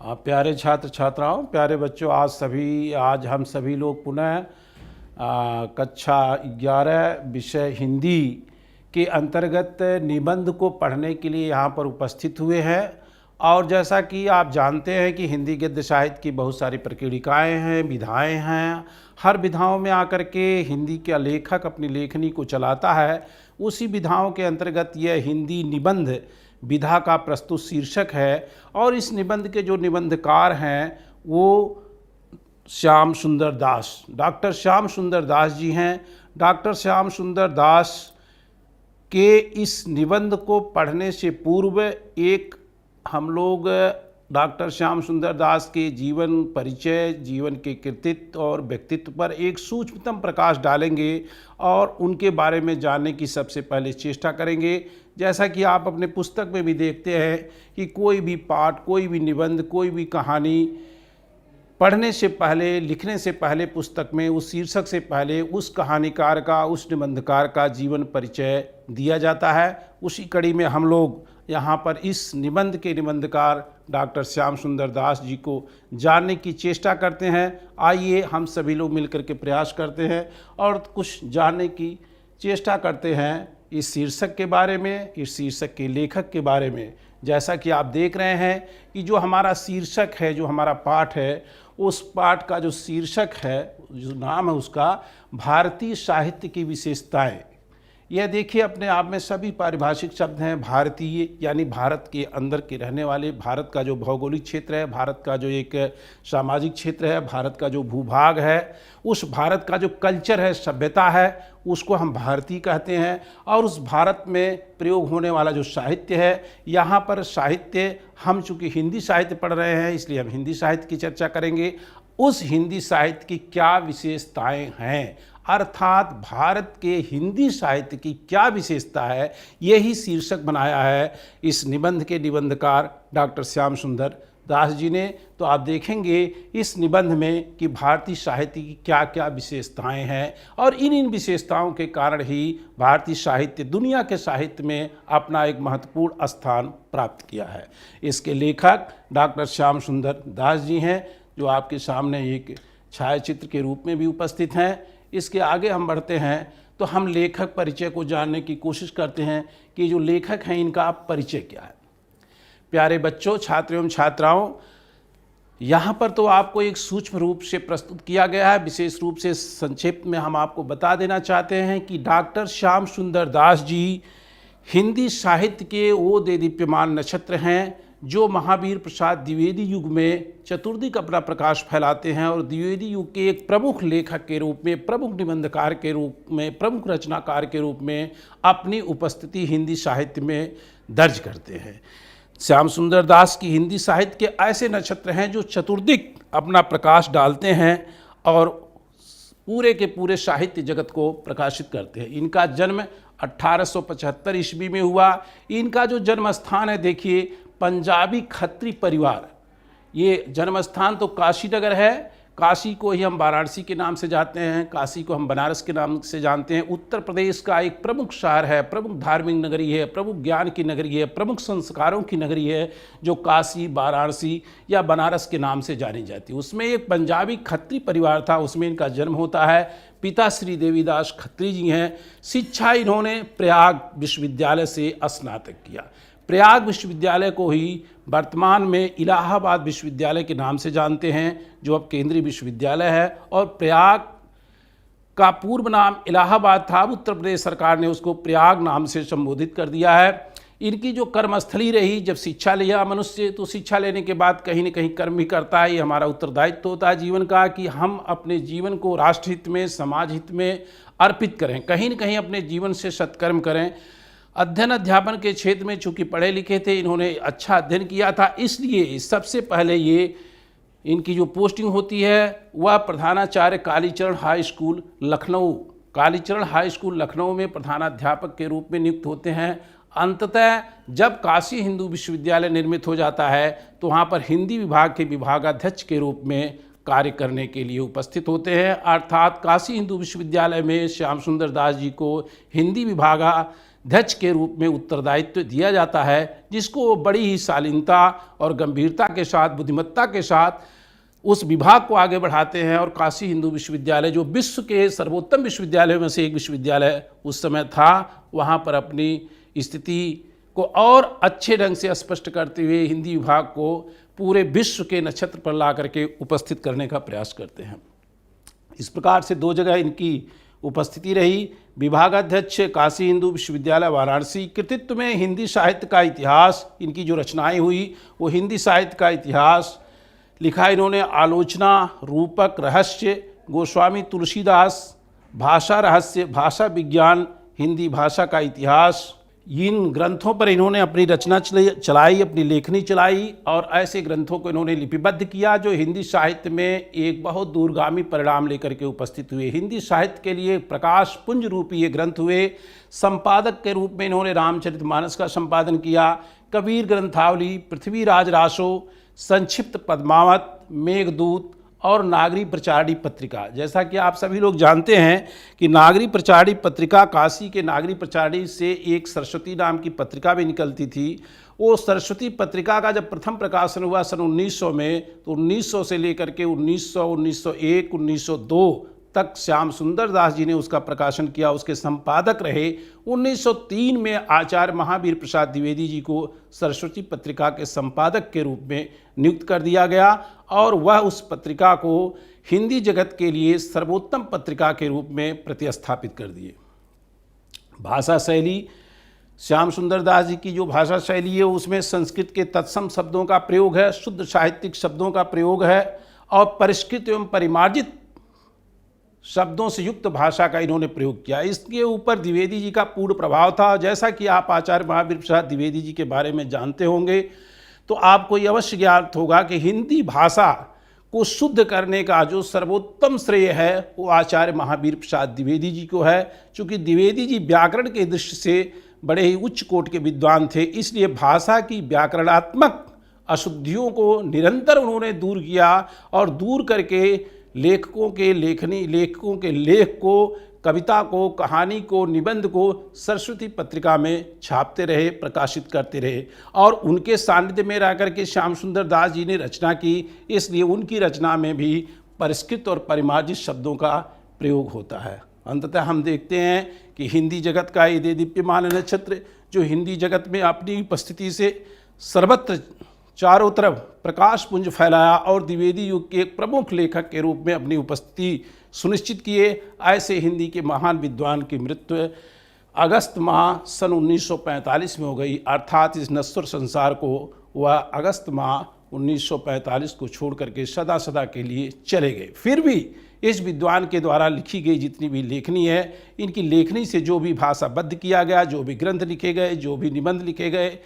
प्यारे छात्र छात्राओं, प्यारे बच्चों, आज हम सभी लोग पुनः कक्षा 11 विषय हिंदी के अंतर्गत निबंध को पढ़ने के लिए यहाँ पर उपस्थित हुए हैं। और जैसा कि आप जानते हैं कि हिंदी गद्य साहित्य की बहुत सारी प्रकीर्णिकाएँ हैं, विधाएँ हैं। हर विधाओं में आकर के हिंदी का लेखक अपनी लेखनी को चलाता है। उसी विधाओं के अंतर्गत यह हिंदी निबंध विधा का प्रस्तुत शीर्षक है। और इस निबंध के जो निबंधकार हैं वो श्याम सुंदर दास, डॉक्टर श्याम सुंदर दास जी हैं। डॉक्टर श्याम सुंदर दास के इस निबंध को पढ़ने से पूर्व एक हम लोग डॉक्टर श्याम सुंदर दास के जीवन परिचय, जीवन के कृतित्व और व्यक्तित्व पर एक सूक्ष्मतम प्रकाश डालेंगे और उनके बारे में जानने की सबसे पहले चेष्टा करेंगे। जैसा कि आप अपने पुस्तक में भी देखते हैं कि कोई भी पाठ, कोई भी निबंध, कोई भी कहानी पढ़ने से पहले, लिखने से पहले पुस्तक में उस शीर्षक से पहले उस कहानीकार का, उस निबंधकार का जीवन परिचय दिया जाता है। उसी कड़ी में हम लोग यहाँ पर इस निबंध के निबंधकार डॉक्टर श्याम सुंदर दास जी को जानने की चेष्टा करते हैं। आइए हम सभी लोग मिलकर के प्रयास करते हैं और कुछ जानने की चेष्टा करते हैं इस शीर्षक के बारे में, इस शीर्षक के लेखक के बारे में। जैसा कि आप देख रहे हैं कि जो हमारा शीर्षक है, जो हमारा पाठ है, उस पाठ का जो शीर्षक है, जो नाम है उसका भारतीय साहित्य की विशेषताएं। यह देखिए अपने आप में सभी पारिभाषिक शब्द हैं। भारतीय यानी भारत के अंदर के रहने वाले, भारत का जो भौगोलिक क्षेत्र है, भारत का जो एक सामाजिक क्षेत्र है, भारत का जो भूभाग है, उस भारत का जो कल्चर है, सभ्यता है, उसको हम भारतीय कहते हैं। और उस भारत में प्रयोग होने वाला जो साहित्य है, यहाँ पर साहित्य, हम चूँकि हिंदी साहित्य पढ़ रहे हैं इसलिए हम हिंदी साहित्य की चर्चा करेंगे। उस हिंदी साहित्य की क्या विशेषताएं हैं, अर्थात भारत के हिंदी साहित्य की क्या विशेषता है, यही शीर्षक बनाया है इस निबंध के निबंधकार डॉक्टर श्याम सुंदर दास जी ने। तो आप देखेंगे इस निबंध में कि भारतीय साहित्य की क्या क्या विशेषताएं हैं और इन विशेषताओं के कारण ही भारतीय साहित्य दुनिया के साहित्य में अपना एक महत्वपूर्ण स्थान प्राप्त किया है। इसके लेखक डॉक्टर श्याम सुंदर दास जी हैं, जो आपके सामने एक छायाचित्र के रूप में भी उपस्थित हैं। इसके आगे हम बढ़ते हैं तो हम लेखक परिचय को जानने की कोशिश करते हैं कि जो लेखक हैं इनका परिचय क्या है। प्यारे बच्चों, छात्र एवं छात्राओं, यहाँ पर तो आपको एक सूक्ष्म रूप से प्रस्तुत किया गया है। विशेष रूप से संक्षेप में हम आपको बता देना चाहते हैं कि डॉक्टर श्याम सुंदर दास जी हिंदी साहित्य के वो देदीप्यमान नक्षत्र हैं जो महावीर प्रसाद द्विवेदी युग में चतुर्दिक अपना प्रकाश फैलाते हैं और द्विवेदी युग के एक प्रमुख लेखक के रूप में, प्रमुख निबंधकार के रूप में, प्रमुख रचनाकार के रूप में अपनी उपस्थिति हिंदी साहित्य में दर्ज करते हैं। श्याम सुंदर दास की हिंदी साहित्य के ऐसे नक्षत्र हैं जो चतुर्दिक अपना प्रकाश डालते हैं और पूरे के पूरे साहित्य जगत को प्रकाशित करते हैं। इनका जन्म 1875 ईस्वी में हुआ। इनका जो जन्म स्थान है, देखिए, पंजाबी खत्री परिवार, ये जन्म स्थान तो काशी नगर है। काशी को ही हम वाराणसी के नाम से जानते हैं, काशी को हम बनारस के नाम से जानते हैं। उत्तर प्रदेश का एक प्रमुख शहर है, प्रमुख धार्मिक नगरी है, प्रमुख ज्ञान की नगरी है, प्रमुख संस्कारों की नगरी है, जो काशी, वाराणसी या बनारस के नाम से जानी जाती है। उसमें एक पंजाबी खत्री परिवार था, उसमें इनका जन्म होता है। पिता श्री देवीदास खत्री जी हैं। शिक्षा इन्होंने प्रयाग विश्वविद्यालय से स्नातक किया। प्रयाग विश्वविद्यालय को ही वर्तमान में इलाहाबाद विश्वविद्यालय के नाम से जानते हैं, जो अब केंद्रीय विश्वविद्यालय है। और प्रयाग का पूर्व नाम इलाहाबाद था, उत्तर प्रदेश सरकार ने उसको प्रयाग नाम से संबोधित कर दिया है। इनकी जो कर्मस्थली रही, जब शिक्षा लिया मनुष्य, तो शिक्षा लेने के बाद कहीं न कहीं कर्म भी करता है। ये हमारा उत्तरदायित्व होता है जीवन का कि हम अपने जीवन को राष्ट्रहित में, समाज हित में अर्पित करें, कहीं न कहीं अपने जीवन से सत्कर्म करें। अध्ययन अध्यापन के क्षेत्र में चूँकि पढ़े लिखे थे, इन्होंने अच्छा अध्ययन किया था, इसलिए सबसे पहले ये इनकी जो पोस्टिंग होती है वह प्रधानाचार्य Kalicharan high school Lucknow, Kalicharan high school Lucknow में प्रधानाध्यापक के रूप में नियुक्त होते हैं। अंततः जब काशी हिंदू विश्वविद्यालय निर्मित हो जाता है तो वहाँ पर हिंदी विभाग के विभागाध्यक्ष के रूप में कार्य करने के लिए उपस्थित होते हैं। अर्थात काशी हिंदू विश्वविद्यालय में श्याम सुंदर दास जी को हिंदी विभागा अध्यक्ष के रूप में उत्तरदायित्व दिया जाता है, जिसको वो बड़ी ही शालीनता और गंभीरता के साथ, बुद्धिमत्ता के साथ उस विभाग को आगे बढ़ाते हैं। और काशी हिंदू विश्वविद्यालय, जो विश्व के सर्वोत्तम विश्वविद्यालयों में से एक विश्वविद्यालय उस समय था, वहाँ पर अपनी स्थिति को और अच्छे ढंग से स्पष्ट करते हुए हिंदी विभाग को पूरे विश्व के नक्षत्र पर ला करके उपस्थित करने का प्रयास करते हैं। इस प्रकार से 2 जगह इनकी उपस्थिति रही। विभागाध्यक्ष काशी हिंदू विश्वविद्यालय वाराणसी। कृतित्व में हिंदी साहित्य का इतिहास, इनकी जो रचनाएं हुई वो हिंदी साहित्य का इतिहास लिखा इन्होंने। आलोचना, रूपक, रहस्य, गोस्वामी तुलसीदास, भाषा रहस्य, भाषा विज्ञान, हिंदी भाषा का इतिहास, इन ग्रंथों पर इन्होंने अपनी रचना चलाई, अपनी लेखनी चलाई और ऐसे ग्रंथों को इन्होंने लिपिबद्ध किया जो हिंदी साहित्य में एक बहुत दूरगामी परिणाम लेकर के उपस्थित हुए। हिंदी साहित्य के लिए प्रकाश पुंज रूपी ये ग्रंथ हुए। संपादक के रूप में इन्होंने रामचरितमानस का संपादन किया, कबीर ग्रंथावली, पृथ्वीराज रासो, संक्षिप्त पद्मावत, मेघदूत और नागरी प्रचारणी पत्रिका। जैसा कि आप सभी लोग जानते हैं कि नागरी प्रचारणी पत्रिका, काशी के नागरी प्रचारणी से एक सरस्वती नाम की पत्रिका भी निकलती थी। वो सरस्वती पत्रिका का जब प्रथम प्रकाशन हुआ सन 1900 में, तो 1900 से लेकर के 1900, 1901, 1902 तक श्याम सुंदर दास जी ने उसका प्रकाशन किया, उसके संपादक रहे। 1903 में आचार्य महावीर प्रसाद द्विवेदी जी को सरस्वती पत्रिका के संपादक के रूप में नियुक्त कर दिया गया और वह उस पत्रिका को हिंदी जगत के लिए सर्वोत्तम पत्रिका के रूप में प्रतिस्थापित कर दिए। भाषा शैली, श्याम सुंदर दास जी की जो भाषा शैली है उसमें संस्कृत के तत्सम शब्दों का प्रयोग है, शुद्ध साहित्यिक शब्दों का प्रयोग है और परिष्कृत एवं परिमार्जित शब्दों से युक्त भाषा का इन्होंने प्रयोग किया। इसके ऊपर द्विवेदी जी का पूर्ण प्रभाव था। जैसा कि आप आचार्य महावीर प्रसाद द्विवेदी जी के बारे में जानते होंगे, तो आपको ये अवश्य ज्ञात होगा कि हिंदी भाषा को शुद्ध करने का जो सर्वोत्तम श्रेय है वो आचार्य महावीर प्रसाद द्विवेदी जी को है। चूँकि द्विवेदी जी व्याकरण के दृष्टि से बड़े ही उच्च कोटि के विद्वान थे, इसलिए भाषा की व्याकरणात्मक अशुद्धियों को निरंतर उन्होंने दूर किया और दूर करके लेखकों के लेख को, कविता को, कहानी को, निबंध को सरस्वती पत्रिका में छापते रहे, प्रकाशित करते रहे। और उनके सानिध्य में रह करके श्याम सुंदर दास जी ने रचना की, इसलिए उनकी रचना में भी परिष्कृत और परिमार्जित शब्दों का प्रयोग होता है। अंततः हम देखते हैं कि हिंदी जगत का ये दीप्यमान नक्षत्र जो हिंदी जगत में अपनी उपस्थिति से सर्वत्र चारों तरफ प्रकाश पुंज फैलाया और द्विवेदी युग के एक प्रमुख लेखक के रूप में अपनी उपस्थिति सुनिश्चित किए। ऐसे हिंदी के महान विद्वान की मृत्यु अगस्त माह सन 1945 में हो गई, अर्थात इस नश्वर संसार को वह अगस्त माह 1945 को छोड़ करके सदा सदा के लिए चले गए। फिर भी इस विद्वान के द्वारा लिखी गई जितनी भी लेखनी है, इनकी लेखनी से जो भी भाषाबद्ध किया गया, जो भी ग्रंथ लिखे गए, जो भी निबंध लिखे गए,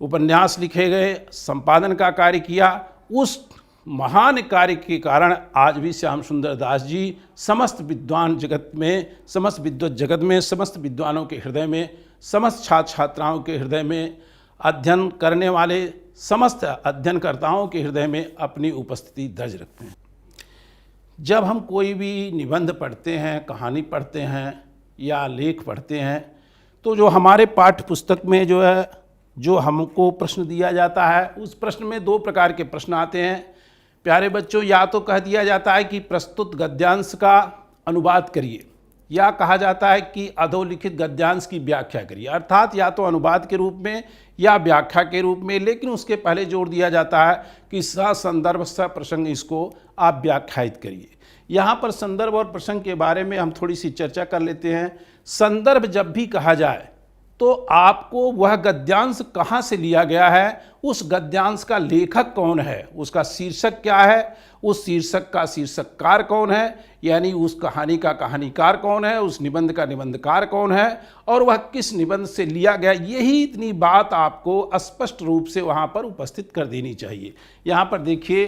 उपन्यास लिखे गए, संपादन का कार्य किया, उस महान कार्य के कारण आज भी श्याम सुंदर दास जी समस्त विद्वान जगत में, समस्त विद्वत जगत में, समस्त विद्वानों के हृदय में, समस्त छात्र छात्राओं के हृदय में, अध्ययन करने वाले समस्त अध्ययनकर्ताओं के हृदय में अपनी उपस्थिति दर्ज रखते हैं। जब हम कोई भी निबंध पढ़ते हैं, कहानी पढ़ते हैं या लेख पढ़ते हैं, तो जो हमारे पाठ्य पुस्तक में जो हमको प्रश्न दिया जाता है, उस प्रश्न में 2 प्रकार के प्रश्न आते हैं। प्यारे बच्चों, या तो कह दिया जाता है कि प्रस्तुत गद्यांश का अनुवाद करिए, या कहा जाता है कि अधोलिखित गद्यांश की व्याख्या करिए। अर्थात या तो अनुवाद के रूप में या व्याख्या के रूप में, लेकिन उसके पहले जोड़ दिया जाता है कि संदर्भ प्रसंग इसको आप व्याख्यायित करिए। यहाँ पर संदर्भ और प्रसंग के बारे में हम थोड़ी सी चर्चा कर लेते हैं। संदर्भ जब भी कहा जाए तो आपको वह गद्यांश कहाँ से लिया गया है, उस गद्यांश का लेखक कौन है, उसका शीर्षक क्या है, उस शीर्षक का शीर्षककार कौन है, यानी उस कहानी का कहानीकार कौन है, उस निबंध का निबंधकार कौन है और वह किस निबंध से लिया गया, यही इतनी बात आपको स्पष्ट रूप से वहाँ पर उपस्थित कर देनी चाहिए। यहाँ पर देखिए,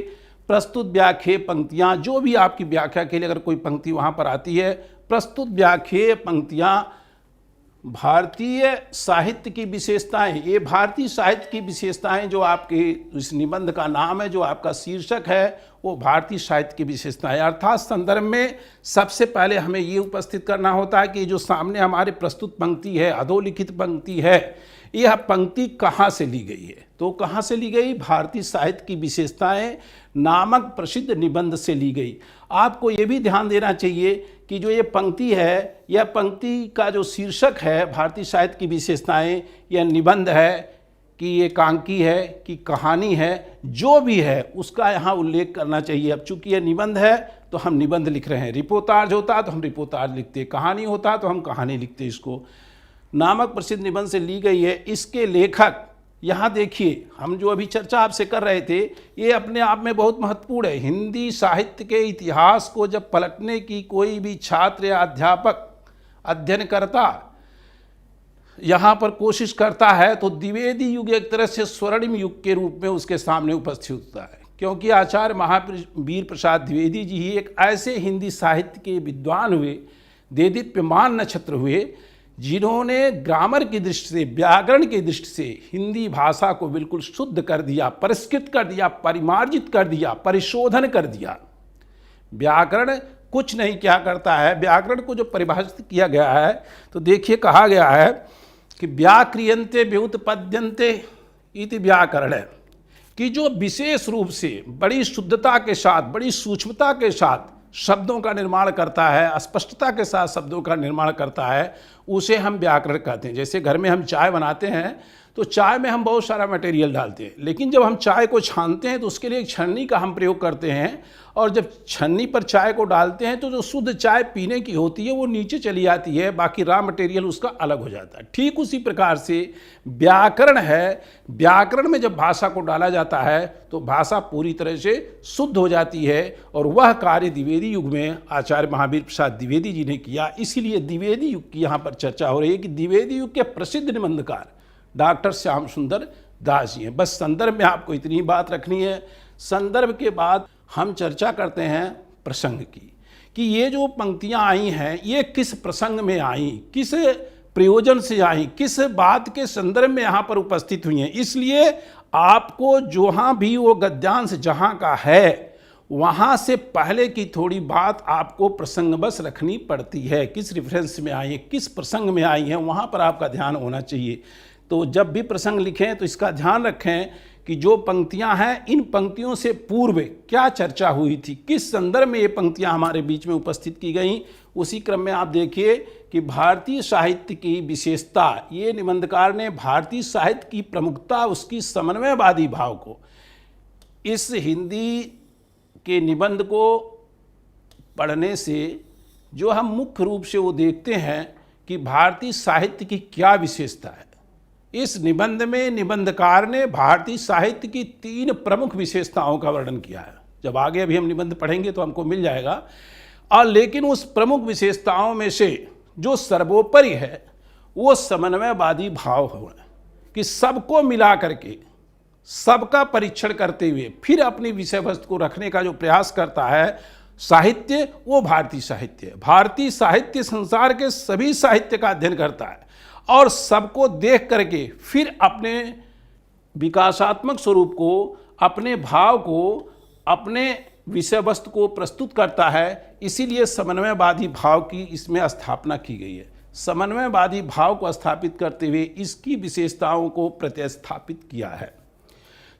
प्रस्तुत व्याख्येय पंक्तियाँ, जो भी आपकी व्याख्या के लिए अगर कोई पंक्ति वहाँ पर आती है, प्रस्तुत व्याख्येय पंक्तियाँ भारतीय साहित्य की विशेषताएं, ये भारतीय साहित्य की विशेषताएं जो आपके इस निबंध का नाम है, जो आपका शीर्षक है, वो भारतीय साहित्य की विशेषताएं। अर्थात संदर्भ में सबसे पहले हमें ये उपस्थित करना होता है कि जो सामने हमारे प्रस्तुत पंक्ति है, अधोलिखित पंक्ति है, यह पंक्ति कहाँ से ली गई है। तो कहाँ से ली गई? भारतीय साहित्य की विशेषताएं नामक प्रसिद्ध निबंध से ली गई। आपको ये भी ध्यान देना चाहिए कि जो ये पंक्ति है, यह पंक्ति का जो शीर्षक है भारतीय साहित्य की विशेषताएं, यह निबंध है कि ये एकांकी है कि कहानी है, जो भी है उसका यहाँ उल्लेख करना चाहिए। अब चूंकि ये निबंध है तो हम निबंध लिख रहे हैं, रिपोर्टाज होता तो हम रिपोर्टाज लिखते, कहानी होता तो हम कहानी लिखते। इसको नामक प्रसिद्ध निबंध से ली गई है। इसके लेखक यहाँ देखिए, हम जो अभी चर्चा आपसे कर रहे थे, ये अपने आप में बहुत महत्वपूर्ण है। हिंदी साहित्य के इतिहास को जब पलटने की कोई भी छात्र या अध्यापक अध्ययन करता, यहाँ पर कोशिश करता है, तो द्विवेदी युग एक तरह से स्वर्णिम युग के रूप में उसके सामने उपस्थित होता है। क्योंकि आचार्य महावीर प्रसाद द्विवेदी जी ही एक ऐसे हिंदी साहित्य के विद्वान हुए, देदीप्यमान नक्षत्र हुए, जिन्होंने ग्रामर की दृष्टि से, व्याकरण की दृष्टि से हिंदी भाषा को बिल्कुल शुद्ध कर दिया, परिष्कृत कर दिया, परिमार्जित कर दिया, परिशोधन कर दिया। व्याकरण कुछ नहीं क्या करता है, व्याकरण को जो परिभाषित किया गया है, तो देखिए कहा गया है कि व्याक्रियन्ते व्युत्पद्यन्ते इति व्याकरण है, कि जो विशेष रूप से बड़ी शुद्धता के साथ, बड़ी सूक्ष्मता के साथ शब्दों का निर्माण करता है, स्पष्टता के साथ शब्दों का निर्माण करता है, उसे हम व्याकरण कहते हैं। जैसे घर में हम चाय बनाते हैं तो चाय में हम बहुत सारा मटेरियल डालते हैं, लेकिन जब हम चाय को छानते हैं तो उसके लिए एक छन्नी का हम प्रयोग करते हैं, और जब छन्नी पर चाय को डालते हैं तो जो शुद्ध चाय पीने की होती है वो नीचे चली आती है, बाकी रॉ मटेरियल उसका अलग हो जाता है। ठीक उसी प्रकार से व्याकरण है, व्याकरण में जब भाषा को डाला जाता है तो भाषा पूरी तरह से शुद्ध हो जाती है, और वह कार्य द्विवेदी युग में आचार्य महावीर प्रसाद द्विवेदी जी ने किया। इसीलिए द्विवेदी युग की यहाँ पर चर्चा हो रही है कि द्विवेदी युग के प्रसिद्ध निबंधकार डॉक्टर श्याम सुंदर दास जी हैं। बस संदर्भ में आपको इतनी बात रखनी है। संदर्भ के बाद हम चर्चा करते हैं प्रसंग की, कि ये जो पंक्तियां आई हैं ये किस प्रसंग में आई, किस प्रयोजन से आई, किस बात के संदर्भ में यहाँ पर उपस्थित हुई हैं। इसलिए आपको जहाँ भी वो गद्यांश जहाँ का है, वहाँ से पहले की थोड़ी बात आपको प्रसंगवश रखनी पड़ती है। किस रेफरेंस में आई है, किस प्रसंग में आई है, वहाँ पर आपका ध्यान होना चाहिए। तो जब भी प्रसंग लिखें तो इसका ध्यान रखें कि जो पंक्तियां हैं, इन पंक्तियों से पूर्व क्या चर्चा हुई थी, किस संदर्भ में ये पंक्तियां हमारे बीच में उपस्थित की गई। उसी क्रम में आप देखिए कि भारतीय साहित्य की विशेषता, ये निबंधकार ने भारतीय साहित्य की प्रमुखता, उसकी समन्वयवादी भाव को, इस हिंदी के निबंध को पढ़ने से जो हम मुख्य रूप से वो देखते हैं कि भारतीय साहित्य की क्या विशेषता है। इस निबंध में निबंधकार ने भारतीय साहित्य की 3 प्रमुख विशेषताओं का वर्णन किया है। जब आगे अभी हम निबंध पढ़ेंगे तो हमको मिल जाएगा। और लेकिन उस प्रमुख विशेषताओं में से जो सर्वोपरि है वो समन्वयवादी भाव हो, कि सबको मिला करके, सबका परीक्षण करते हुए फिर अपनी विषय वस्तु को रखने का जो प्रयास करता है साहित्य, वो भारतीय साहित्य है। भारतीय साहित्य संसार के सभी साहित्य का अध्ययन करता है और सबको देख करके फिर अपने विकासात्मक स्वरूप को, अपने भाव को, अपने विषय वस्तु को प्रस्तुत करता है। इसीलिए समन्वयवादी भाव की इसमें स्थापना की गई है। समन्वयवादी भाव को स्थापित करते हुए इसकी विशेषताओं को प्रतिस्थापित किया है,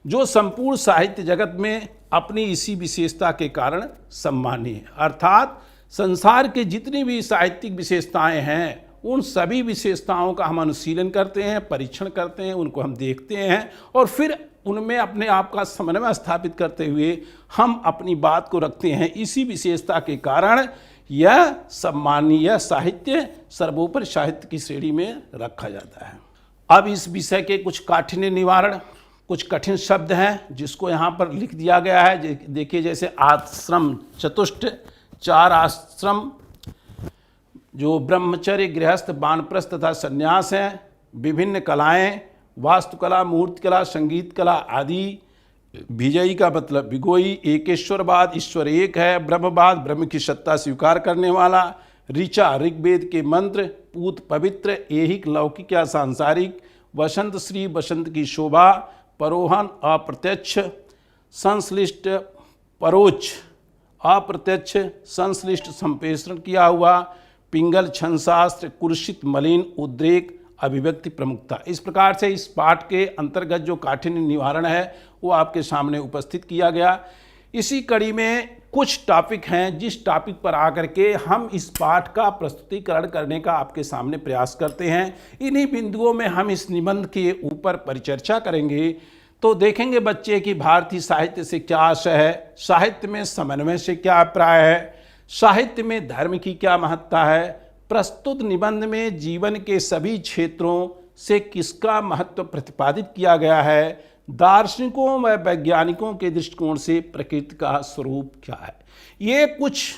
जो संपूर्ण साहित्य जगत में अपनी इसी विशेषता के कारण सम्मानीय है। अर्थात संसार के जितनी भी साहित्यिक विशेषताएं हैं, उन सभी विशेषताओं का हम अनुशीलन करते हैं, परीक्षण करते हैं, उनको हम देखते हैं और फिर उनमें अपने आप का समन्वय स्थापित करते हुए हम अपनी बात को रखते हैं। इसी विशेषता के कारण यह सम्मानीय साहित्य सर्वोपरि साहित्य की श्रेणी में रखा जाता है। अब इस विषय के कुछ काठिन्य निवारण, कुछ कठिन शब्द हैं जिसको यहाँ पर लिख दिया गया है। देखिए, जैसे आश्रम चतुष्ट, 4 आश्रम जो ब्रह्मचर्य, गृहस्थ, वानप्रस्थ तथा संन्यास हैं, विभिन्न कलाएं, वास्तुकला, मूर्तिकला, संगीत कला आदि। विजयी का मतलब विगोई, एकेश्वरवाद, ईश्वर एक है, ब्रह्मवाद, ब्रह्म की सत्ता स्वीकार करने वाला, ऋचा ऋग्वेद के मंत्र, पूत पवित्र, ऐहिक लौकिक या सांसारिक, वसंत श्री बसंत की शोभा, परोहन अप्रत्यक्ष संश्लिष्ट, परोक्ष अप्रत्यक्ष संश्लिष्ट संप्रेषण किया हुआ, पिंगल छंद शास्त्र, कुर्षित मलिन, उद्रेक, अभिव्यक्ति प्रमुखता। इस प्रकार से इस पाठ के अंतर्गत जो काठिन्य निवारण है वो आपके सामने उपस्थित किया गया। इसी कड़ी में कुछ टॉपिक हैं जिस टॉपिक पर आकर के हम इस पाठ का प्रस्तुतिकरण करने का आपके सामने प्रयास करते हैं। इन्हीं बिंदुओं में हम इस निबंध के ऊपर परिचर्चा करेंगे। तो देखेंगे बच्चे कि भारतीय साहित्य से क्या आशय है, साहित्य में समन्वय से क्या अभिप्राय है, साहित्य में धर्म की क्या महत्ता है, प्रस्तुत निबंध में जीवन के सभी क्षेत्रों से किसका महत्व प्रतिपादित किया गया है, दार्शनिकों व वैज्ञानिकों के दृष्टिकोण से प्रकृति का स्वरूप क्या है। ये कुछ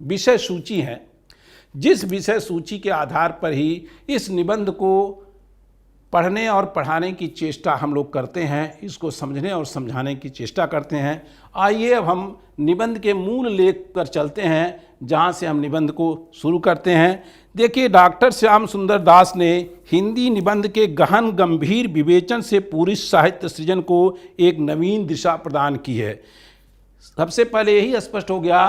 विषय सूची है, जिस विषय सूची के आधार पर ही इस निबंध को पढ़ने और पढ़ाने की चेष्टा हम लोग करते हैं, इसको समझने और समझाने की चेष्टा करते हैं। आइए अब हम निबंध के मूल लेख पर चलते हैं, जहाँ से हम निबंध को शुरू करते हैं। देखिए, डॉक्टर श्याम सुंदर दास ने हिंदी निबंध के गहन गंभीर विवेचन से पूरी साहित्य सृजन को एक नवीन दिशा प्रदान की है। सबसे पहले यही स्पष्ट हो गया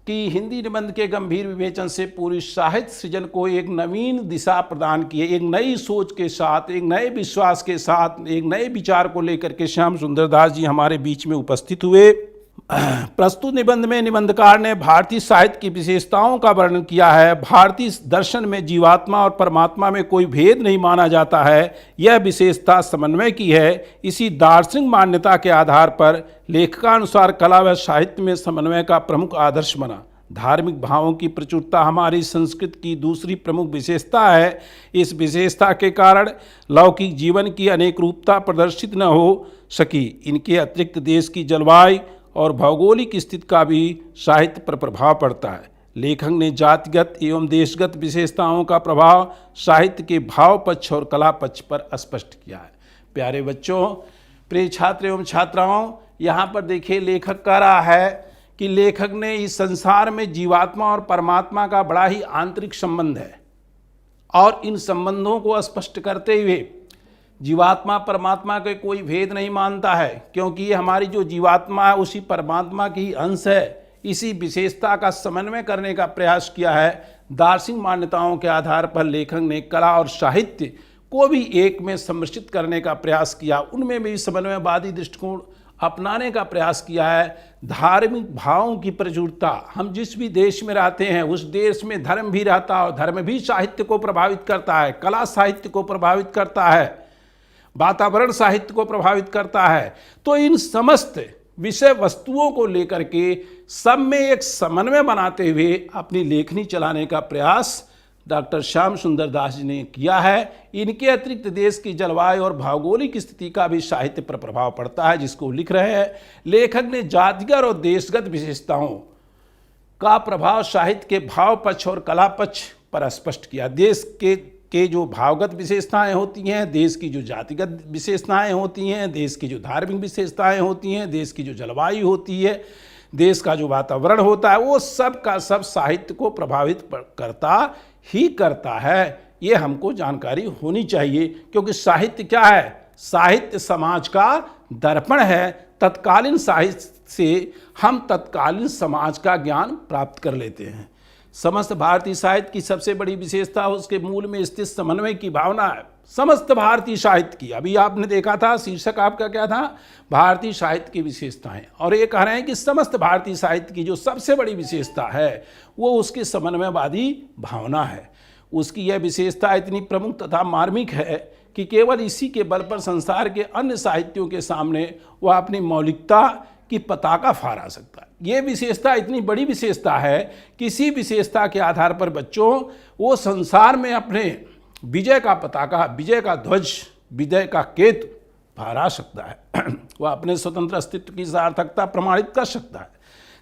कि हिंदी निबंध के गंभीर विवेचन से पूरी साहित्य सृजन को एक नवीन दिशा प्रदान की है। एक नई सोच के साथ, एक नए विश्वास के साथ, एक नए विचार को लेकर के श्याम सुंदर दास जी हमारे बीच में उपस्थित हुए। प्रस्तुत निबंध में निबंधकार ने भारतीय साहित्य की विशेषताओं का वर्णन किया है। भारतीय दर्शन में जीवात्मा और परमात्मा में कोई भेद नहीं माना जाता है, यह विशेषता समन्वय की है। इसी दार्शनिक मान्यता के आधार पर लेखकानुसार कला व साहित्य में समन्वय का प्रमुख आदर्श बना। धार्मिक भावों की प्रचुरता हमारी संस्कृति की दूसरी प्रमुख विशेषता है। इस विशेषता के कारण लौकिक जीवन की अनेक रूपता प्रदर्शित न हो सकी। इनके अतिरिक्त देश की जलवायु और भौगोलिक स्थिति का भी साहित्य पर प्रभाव पड़ता है। लेखक ने जातिगत एवं देशगत विशेषताओं का प्रभाव साहित्य के भाव पक्ष और कला पक्ष पर स्पष्ट किया है। प्यारे बच्चों, प्रिय छात्र एवं छात्राओं, यहाँ पर देखिए लेखक कह रहा है कि लेखक ने इस संसार में जीवात्मा और परमात्मा का बड़ा ही आंतरिक संबंध है, और इन संबंधों को स्पष्ट करते हुए जीवात्मा परमात्मा के कोई भेद नहीं मानता है, क्योंकि ये हमारी जो जीवात्मा है उसी परमात्मा की ही अंश है। इसी विशेषता का समन्वय करने का प्रयास किया है। दार्शनिक मान्यताओं के आधार पर लेखक ने कला और साहित्य को भी एक में सम्मिश्रित करने का प्रयास किया, उनमें भी समन्वयवादी दृष्टिकोण अपनाने का प्रयास किया है। धार्मिक भावों की प्रचुरता, हम जिस भी देश में रहते हैं उस देश में धर्म भी रहता है और धर्म भी साहित्य को प्रभावित करता है, कला साहित्य को प्रभावित करता है, वातावरण साहित्य को प्रभावित करता है। तो इन समस्त विषय वस्तुओं को लेकर के सब में एक समन्वय बनाते हुए अपनी लेखनी चलाने का प्रयास डॉक्टर श्याम सुंदर दास जी ने किया है। इनके अतिरिक्त देश की जलवायु और भौगोलिक स्थिति का भी साहित्य पर प्रभाव पड़ता है, जिसको लिख रहे हैं। लेखक ने जातिगत और देशगत विशेषताओं का प्रभाव साहित्य के भाव पक्ष और कला पक्ष पर स्पष्ट किया। देश के जो भावगत विशेषताएं होती हैं, देश की जो जातिगत विशेषताएं होती हैं, देश की जो धार्मिक विशेषताएं होती हैं, देश की जो जलवायु होती है, देश का जो वातावरण होता है, वो सब का सब साहित्य को प्रभावित करता ही करता है। ये हमको जानकारी होनी चाहिए, क्योंकि साहित्य क्या है? साहित्य समाज का दर्पण है। तत्कालीन साहित्य से हम तत्कालीन समाज का ज्ञान प्राप्त कर लेते हैं। समस्त भारतीय साहित्य की सबसे बड़ी विशेषता उसके मूल में स्थित समन्वय की भावना है। समस्त भारतीय साहित्य की, अभी आपने देखा था शीर्षक आपका क्या था? भारतीय साहित्य की विशेषताएं। और ये कह रहे हैं कि समस्त भारतीय साहित्य की जो सबसे बड़ी विशेषता है वो उसकी समन्वयवादी भावना है। उसकी यह विशेषता इतनी प्रमुख तथा मार्मिक है कि केवल इसी के बल पर संसार के अन्य साहित्यों के सामने वह अपनी मौलिकता की पताका फहरा सकता है। ये विशेषता इतनी बड़ी विशेषता है, किसी विशेषता के आधार पर बच्चों वो संसार में अपने विजय का पताका, विजय का ध्वज, विजय का केतु फहरा सकता है। वह अपने स्वतंत्र अस्तित्व की सार्थकता प्रमाणित कर सकता है।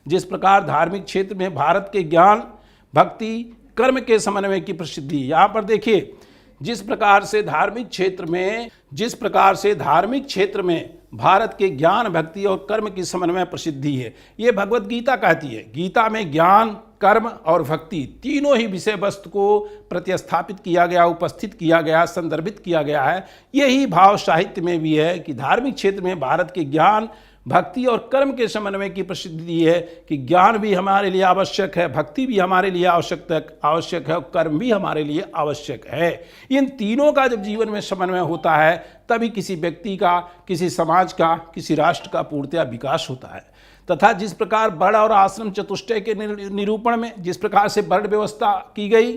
जिस प्रकार धार्मिक क्षेत्र में भारत के ज्ञान, भक्ति, कर्म के समन्वय की प्रसिद्धि, यहाँ पर देखिए जिस प्रकार से धार्मिक क्षेत्र में भारत के ज्ञान, भक्ति और कर्म की समन्वय प्रसिद्धि है, ये भगवत गीता कहती है। गीता में ज्ञान, कर्म और भक्ति तीनों ही विषय वस्तु को प्रतिस्थापित किया गया, उपस्थित किया गया, संदर्भित किया गया है। यही भाव साहित्य में भी है कि धार्मिक क्षेत्र में भारत के ज्ञान, भक्ति और कर्म के समन्वय की प्रसिद्धि है कि ज्ञान भी हमारे लिए आवश्यक है, भक्ति भी हमारे लिए आवश्यक है और कर्म भी हमारे लिए आवश्यक है। इन तीनों का जब जीवन में समन्वय होता है तभी किसी व्यक्ति का, किसी समाज का, किसी राष्ट्र का पूर्णतया विकास होता है। तथा जिस प्रकार वर्ण और आश्रम चतुष्टय के निरूपण में जिस प्रकार से वर्ण व्यवस्था की गई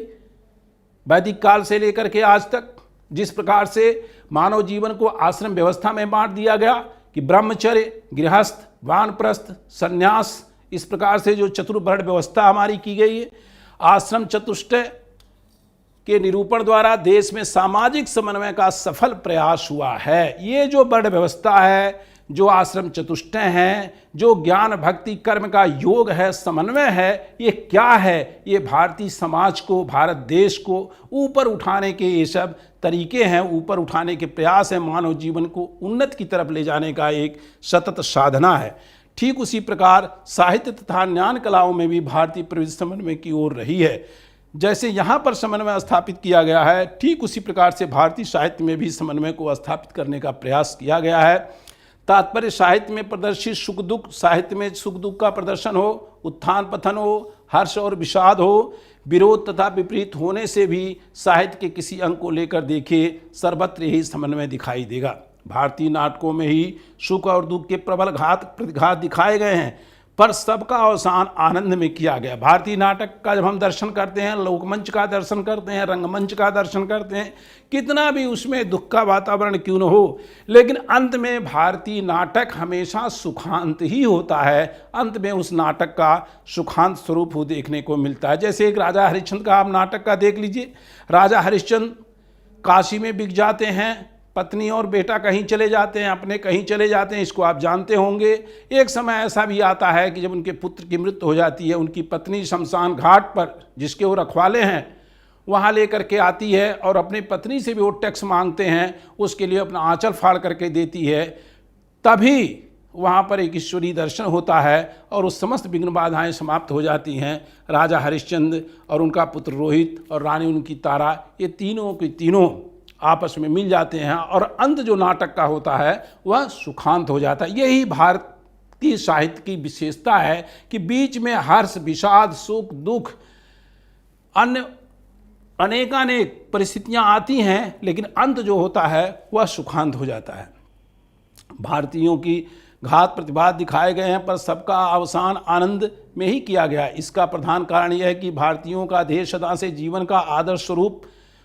वैदिक काल से लेकर के आज तक, जिस प्रकार से मानव जीवन को आश्रम व्यवस्था में बांट दिया गया कि ब्रह्मचर्य, गृहस्थ, वानप्रस्थ, संन्यास, इस प्रकार से जो चतुर्वर्ण व्यवस्था हमारी की गई है, आश्रम चतुष्टय के निरूपण द्वारा देश में सामाजिक समन्वय का सफल प्रयास हुआ है। ये जो वर्ण व्यवस्था है, जो आश्रम चतुष्टय हैं, जो ज्ञान, भक्ति, कर्म का योग है, समन्वय है, ये क्या है? ये भारतीय समाज को, भारत देश को ऊपर उठाने के ये सब तरीके हैं, ऊपर उठाने के प्रयास हैं, मानव जीवन को उन्नति की तरफ ले जाने का एक सतत साधना है। ठीक उसी प्रकार साहित्य तथा ज्ञान कलाओं में भी भारतीय प्रवृत्ति समन्वय की ओर रही है। जैसे यहाँ पर समन्वय स्थापित किया गया है, ठीक उसी प्रकार से भारतीय साहित्य में भी समन्वय को स्थापित करने का प्रयास किया गया है। तात्पर्य साहित्य में प्रदर्शित सुख दुख, साहित्य में सुख दुख का प्रदर्शन हो, उत्थान पतन हो, हर्ष और विषाद हो, विरोध तथा विपरीत होने से भी साहित्य के किसी अंग को लेकर देखिए, सर्वत्र यही समन्वय दिखाई देगा। भारतीय नाटकों में ही सुख और दुख के प्रबल घात प्रतिघात दिखाए गए हैं, पर सबका अवसान आनंद में किया गया। भारतीय नाटक का जब हम दर्शन करते हैं, लोकमंच का दर्शन करते हैं, रंगमंच का दर्शन करते हैं, कितना भी उसमें दुख का वातावरण क्यों न हो, लेकिन अंत में भारतीय नाटक हमेशा सुखांत ही होता है। अंत में उस नाटक का सुखांत स्वरूप हो देखने को मिलता है। जैसे एक राजा हरिश्चंद्र का आप नाटक का देख लीजिए। राजा हरिश्चंद्र काशी में बिक जाते हैं, पत्नी और बेटा कहीं चले जाते हैं, अपने कहीं चले जाते हैं, इसको आप जानते होंगे। एक समय ऐसा भी आता है कि जब उनके पुत्र की मृत्यु हो जाती है, उनकी पत्नी शमशान घाट पर, जिसके वो रखवाले हैं, वहाँ लेकर के आती है और अपनी पत्नी से भी वो टैक्स मांगते हैं, उसके लिए अपना आंचल फाड़ करके देती है। तभी वहाँ पर एक ईश्वरीय दर्शन होता है और उस समस्त विघ्न बाधाएँ समाप्त हो जाती हैं। राजा हरिश्चंद्र और उनका पुत्र रोहित और रानी उनकी तारा, ये तीनों के तीनों आपस में मिल जाते हैं और अंत जो नाटक का होता है वह सुखांत हो जाता है। यही भारतीय साहित्य की विशेषता है कि बीच में हर्ष, विषाद, सुख, दुख, अन्य अनेकानेक परिस्थितियां आती हैं, लेकिन अंत जो होता है वह सुखांत हो जाता है। भारतीयों की घात प्रतिघात दिखाए गए हैं, पर सबका अवसान आनंद में ही किया गया। इसका प्रधान कारण यह है कि भारतीयों का ध्येय सदा से जीवन का आदर्श स्वरूप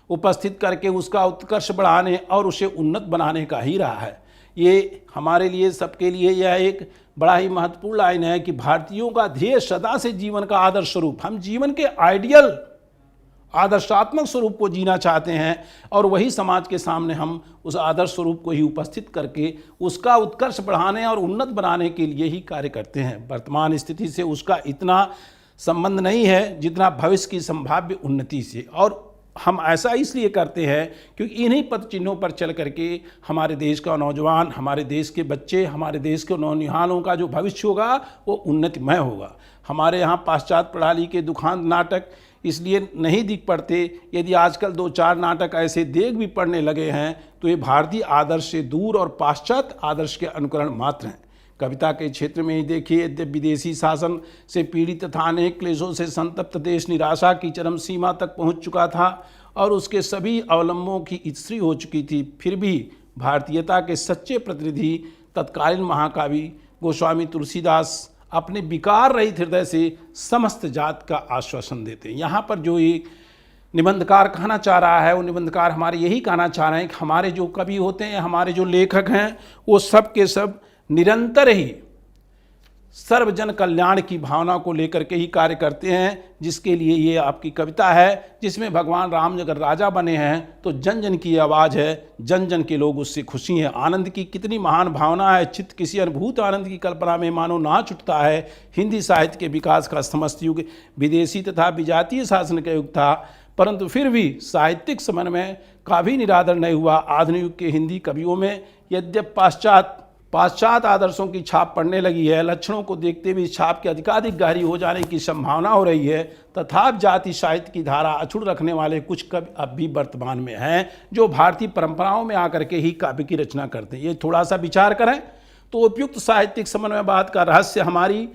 उपस्थित करके उसका उत्कर्ष बढ़ाने और उसे उन्नत बनाने का ही रहा है। ये हमारे लिए, सबके लिए यह एक बड़ा ही महत्वपूर्ण लाइन है कि भारतीयों का ध्येय सदा से जीवन का आदर्श स्वरूप, हम जीवन के आइडियल आदर्शात्मक स्वरूप को जीना चाहते हैं और वही समाज के सामने हम उस आदर्श स्वरूप को ही उपस्थित करके उसका उत्कर्ष बढ़ाने और उन्नत बनाने के लिए ही कार्य करते हैं। वर्तमान स्थिति से उसका इतना संबंध नहीं है जितना भविष्य की संभाव्य उन्नति से, और हम ऐसा इसलिए करते हैं क्योंकि इन्हीं पद चिन्हों पर चल करके हमारे देश का नौजवान, हमारे देश के बच्चे, हमारे देश के नौनिहालों का जो भविष्य होगा वो उन्नतिमय होगा। हमारे यहाँ पाश्चात्य प्रणाली के दुखांत नाटक इसलिए नहीं दिख पड़ते। यदि आजकल 2-4 नाटक ऐसे देख भी पड़ने लगे हैं तो ये भारतीय आदर्श से दूर और पाश्चात्य आदर्श के अनुकरण मात्र हैं। कविता के क्षेत्र में ही देखिए, यद्यपि विदेशी शासन से पीड़ित तथा अनेक क्लेशों से संतप्त देश निराशा की चरम सीमा तक पहुंच चुका था और उसके सभी अवलंबों की इत्री हो चुकी थी, फिर भी भारतीयता के सच्चे प्रतिनिधि तत्कालीन महाकवि गोस्वामी तुलसीदास अपने विकार रहित हृदय से समस्त जात का आश्वासन देते हैं। यहाँ पर जो ये निबंधकार कहना चाह रहा है, वो निबंधकार हमारे यही कहना चाह रहे हैं कि हमारे जो कवि होते हैं, हमारे जो लेखक हैं, वो सब के सब निरंतर ही सर्वजन कल्याण की भावना को लेकर के ही कार्य करते हैं, जिसके लिए ये आपकी कविता है, जिसमें भगवान राम अगर राजा बने हैं तो जन जन की आवाज़ है, जन जन के लोग उससे खुशी हैं। आनंद की कितनी महान भावना है, चित्त किसी अनुभूत आनंद की कल्पना में मानो नाच उठता है। हिंदी साहित्य के विकास का समस्त युग विदेशी तथा विजातीय शासन का युग था, परंतु फिर भी साहित्यिक समन्वय का भी निरादर नहीं हुआ। आधुनिक युग के हिंदी कवियों में यद्यप पाश्चात्य आदर्शों की छाप पड़ने लगी है, लक्षणों को देखते हुए इस छाप की अधिकाधिक गहरी हो जाने की संभावना हो रही है, तथापि जाति साहित्य की धारा अछूट रखने वाले कुछ कवि अब भी वर्तमान में हैं जो भारतीय परंपराओं में आकर के ही काव्य की रचना करते हैं। ये थोड़ा सा विचार करें तो उपयुक्त साहित्यिक समन्वयवाद का रहस्य हमारी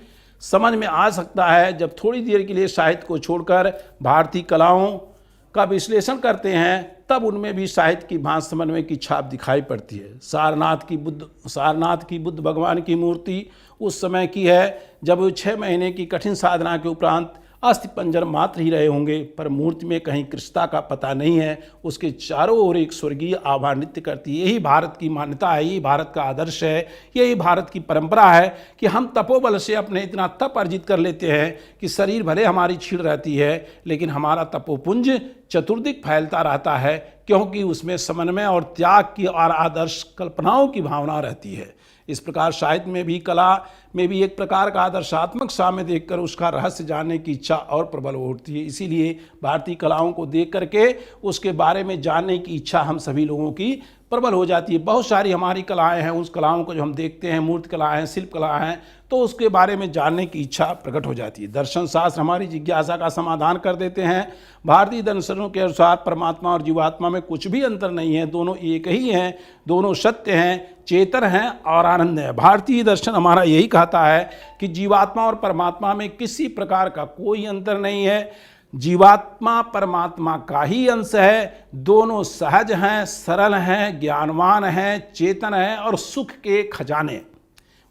समझ में आ सकता है जब थोड़ी देर के लिए साहित्य को छोड़कर भारतीय कलाओं का विश्लेषण करते हैं, तब उनमें भी साहित्य की भांति समन्वय की छाप दिखाई पड़ती है। सारनाथ की बुद्ध भगवान की मूर्ति उस समय की है जब वो 6 महीने की कठिन साधना के उपरांत अस्थि पंजर मात्र ही रहे होंगे, पर मूर्ति में कहीं कृष्णता का पता नहीं है। उसके चारों ओर एक स्वर्गीय आभा नृत्य करती है। यही भारत की मान्यता है, यही भारत का आदर्श है, यही भारत की परंपरा है कि हम तपोबल से अपने इतना तप अर्जित कर लेते हैं कि शरीर भले हमारी छीड़ रहती है लेकिन हमारा तपोपुंज चतुर्दिक फैलता रहता है, क्योंकि उसमें समन्वय और त्याग की और आदर्श कल्पनाओं की भावना रहती है। इस प्रकार साहित्य में भी, कला में भी एक प्रकार का आदर्शात्मक साम्य देखकर उसका रहस्य जानने की इच्छा और प्रबल होती है। इसीलिए भारतीय कलाओं को देख करके उसके बारे में जानने की इच्छा हम सभी लोगों की प्रबल हो जाती है। बहुत सारी हमारी कलाएं हैं, उस कलाओं को जो हम देखते हैं, मूर्ति कला हैं, शिल्प कला हैं, तो उसके बारे में जानने की इच्छा प्रकट हो जाती है। दर्शन शास्त्र हमारी जिज्ञासा का समाधान कर देते हैं। भारतीय दर्शनों के अनुसार परमात्मा और जीवात्मा में कुछ भी अंतर नहीं है, दोनों एक ही हैं, दोनों सत्य हैं, चेतन हैं और आनंद है। भारतीय दर्शन हमारा यही कहता है कि जीवात्मा और परमात्मा में किसी प्रकार का कोई अंतर नहीं है, जीवात्मा परमात्मा का ही अंश है, दोनों सहज हैं, सरल हैं, ज्ञानवान हैं, चेतन हैं और सुख के खजाने।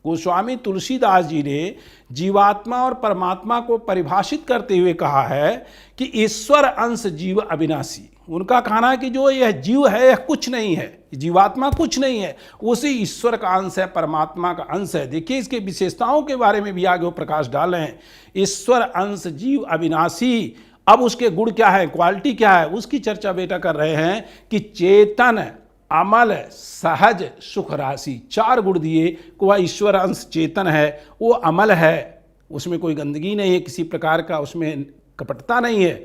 गोस्वामी तुलसीदास जी ने जीवात्मा और परमात्मा को परिभाषित करते हुए कहा है कि ईश्वर अंश जीव अविनाशी। उनका कहना है कि जो यह जीव है यह कुछ नहीं है, जीवात्मा कुछ नहीं है, उसी ईश्वर का अंश है, परमात्मा का अंश है। देखिए इसके विशेषताओं के बारे में भी आगे वो प्रकाश डाल रहे हैं। ईश्वर अंश जीव अविनाशी, अब उसके गुण क्या है, क्वालिटी क्या है, उसकी चर्चा बेटा कर रहे हैं कि चेतन, अमल, सहज, सुख राशि, 4 गुण दिए कि वह ईश्वर अंश चेतन है, वो अमल है, उसमें कोई गंदगी नहीं है, किसी प्रकार का उसमें कपटता नहीं है।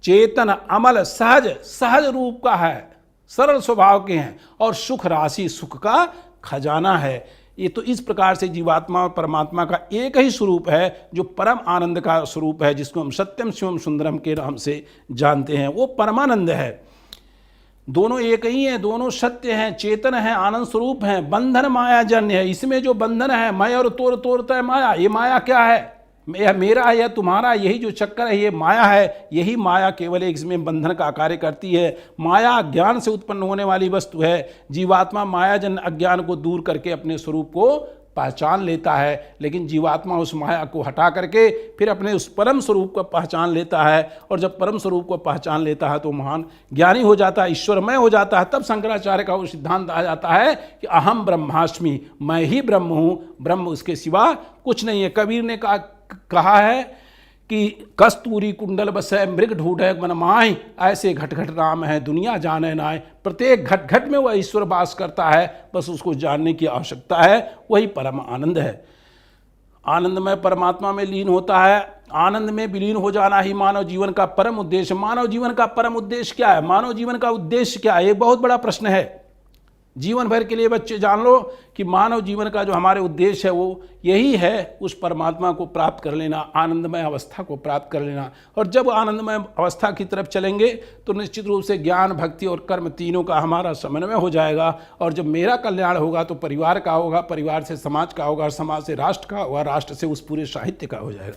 चेतन, अमल, सहज रूप का है, सरल स्वभाव के हैं और सुख राशि, सुख का खजाना है। ये तो इस प्रकार से जीवात्मा और परमात्मा का एक ही स्वरूप है जो परम आनंद का स्वरूप है, जिसको हम सत्यम शिवम सुंदरम के नाम से जानते हैं। वो परमानंद है, दोनों एक ही हैं, दोनों सत्य हैं, चेतन हैं, आनंद स्वरूप हैं। बंधन माया जन्य है, इसमें जो बंधन है, मैं और तोड़ता है माया। ये माया क्या है, यह मेरा है या तुम्हारा, यही जो चक्कर है ये माया है। यही माया केवल एक इसमें बंधन का कार्य करती है। माया ज्ञान से उत्पन्न होने वाली वस्तु है। जीवात्मा मायाजन्य अज्ञान को दूर करके अपने स्वरूप को पहचान लेता है, लेकिन जीवात्मा उस माया को हटा करके फिर अपने उस परम स्वरूप को पहचान लेता है, और जब परम स्वरूप को पहचान लेता है तो महान ज्ञानी हो जाता है, ईश्वरमय हो जाता है। तब शंकराचार्य का वो सिद्धांत आ जाता है कि अहम ब्रह्मास्मि, मैं ही ब्रह्म हूँ, ब्रह्म उसके सिवा कुछ नहीं है। कबीर ने कहा है कि कस्तूरी कुंडल बसै मृग ढूंढे मन माय, ऐसे घट घट राम है दुनिया जाने नाय। प्रत्येक घट घट में वह ईश्वर वास करता है, बस उसको जानने की आवश्यकता है, वही परम आनंद है। आनंदमय परमात्मा में लीन होता है। आनंद में विलीन हो जाना ही मानव जीवन का परम उद्देश्य। मानव जीवन का परम उद्देश्य क्या है, मानव जीवन का उद्देश्य क्या है, ये बहुत बड़ा प्रश्न है। जीवन भर के लिए बच्चे जान लो कि मानव जीवन का जो हमारे उद्देश्य है वो यही है, उस परमात्मा को प्राप्त कर लेना, आनंदमय अवस्था को प्राप्त कर लेना। और जब आनंदमय अवस्था की तरफ चलेंगे तो निश्चित रूप से ज्ञान, भक्ति और कर्म तीनों का हमारा समन्वय हो जाएगा। और जब मेरा कल्याण होगा तो परिवार का होगा, परिवार से समाज का होगा, समाज से राष्ट्र का होगा, राष्ट्र से उस पूरे साहित्य का हो जाएगा।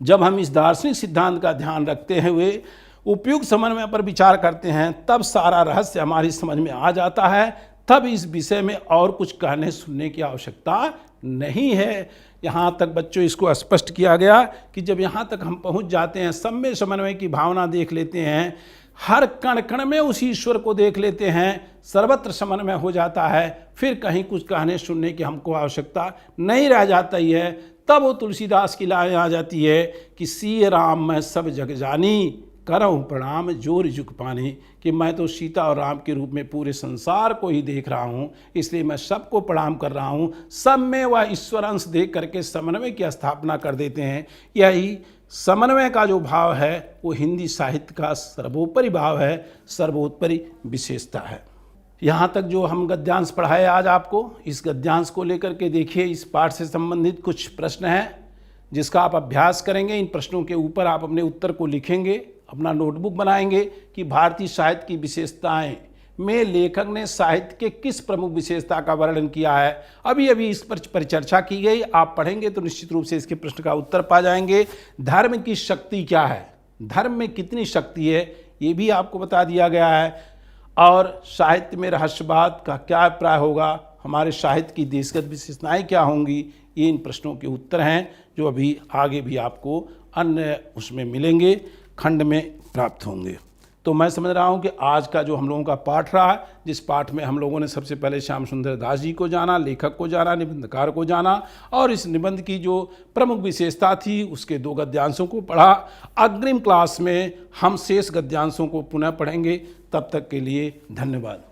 जब हम इस दार्शनिक सिद्धांत का ध्यान रखते हुए उपयुक्त समन्वय पर विचार करते हैं, तब सारा रहस्य हमारी समझ में आ जाता है। तब इस विषय में और कुछ कहने सुनने की आवश्यकता नहीं है। यहाँ तक बच्चों इसको स्पष्ट किया गया कि जब यहाँ तक हम पहुँच जाते हैं, सम्य समन्वय की भावना देख लेते हैं, हर कण कण में उसी ईश्वर को देख लेते हैं, सर्वत्र समन्वय हो जाता है, फिर कहीं कुछ कहने सुनने की हमको आवश्यकता नहीं रह जाती है। तब वो तुलसीदास की लाइन आ जाती है कि सिय राम मैं सब जग जानी, करऊँ प्रणाम जोर जुग पाने, कि मैं तो सीता और राम के रूप में पूरे संसार को ही देख रहा हूँ, इसलिए मैं सबको प्रणाम कर रहा हूँ। सब में वह ईश्वर अंश देख करके समन्वय की स्थापना कर देते हैं। यही समन्वय का जो भाव है वो हिंदी साहित्य का सर्वोपरि भाव है, सर्वोपरि विशेषता है। यहाँ तक जो हम गद्यांश पढ़ाए आज आपको, इस गद्यांश को लेकर के देखिए, इस पाठ से संबंधित कुछ प्रश्न हैं जिसका आप अभ्यास करेंगे। इन प्रश्नों के ऊपर आप अपने उत्तर को लिखेंगे, अपना नोटबुक बनाएंगे कि भारतीय साहित्य की विशेषताएं में लेखक ने साहित्य के किस प्रमुख विशेषता का वर्णन किया है। अभी अभी इस पर परिचर्चा की गई, आप पढ़ेंगे तो निश्चित रूप से इसके प्रश्न का उत्तर पा जाएंगे। धर्म की शक्ति क्या है, धर्म में कितनी शक्ति है, ये भी आपको बता दिया गया है। और साहित्य में रहस्यवाद का क्या अभिप्राय होगा, हमारे साहित्य की देशगत विशेषताएं क्या होंगी, ये इन प्रश्नों के उत्तर हैं जो अभी आगे भी आपको अन्य उसमें मिलेंगे, खंड में प्राप्त होंगे। तो मैं समझ रहा हूँ कि आज का जो हम लोगों का पाठ रहा, जिस पाठ में हम लोगों ने सबसे पहले श्याम सुंदर दास जी को जाना, लेखक को जाना, निबंधकार को जाना, और इस निबंध की जो प्रमुख विशेषता थी उसके 2 गद्यांशों को पढ़ा। अग्रिम क्लास में हम शेष गद्यांशों को पुनः पढ़ेंगे। तब तक के लिए धन्यवाद।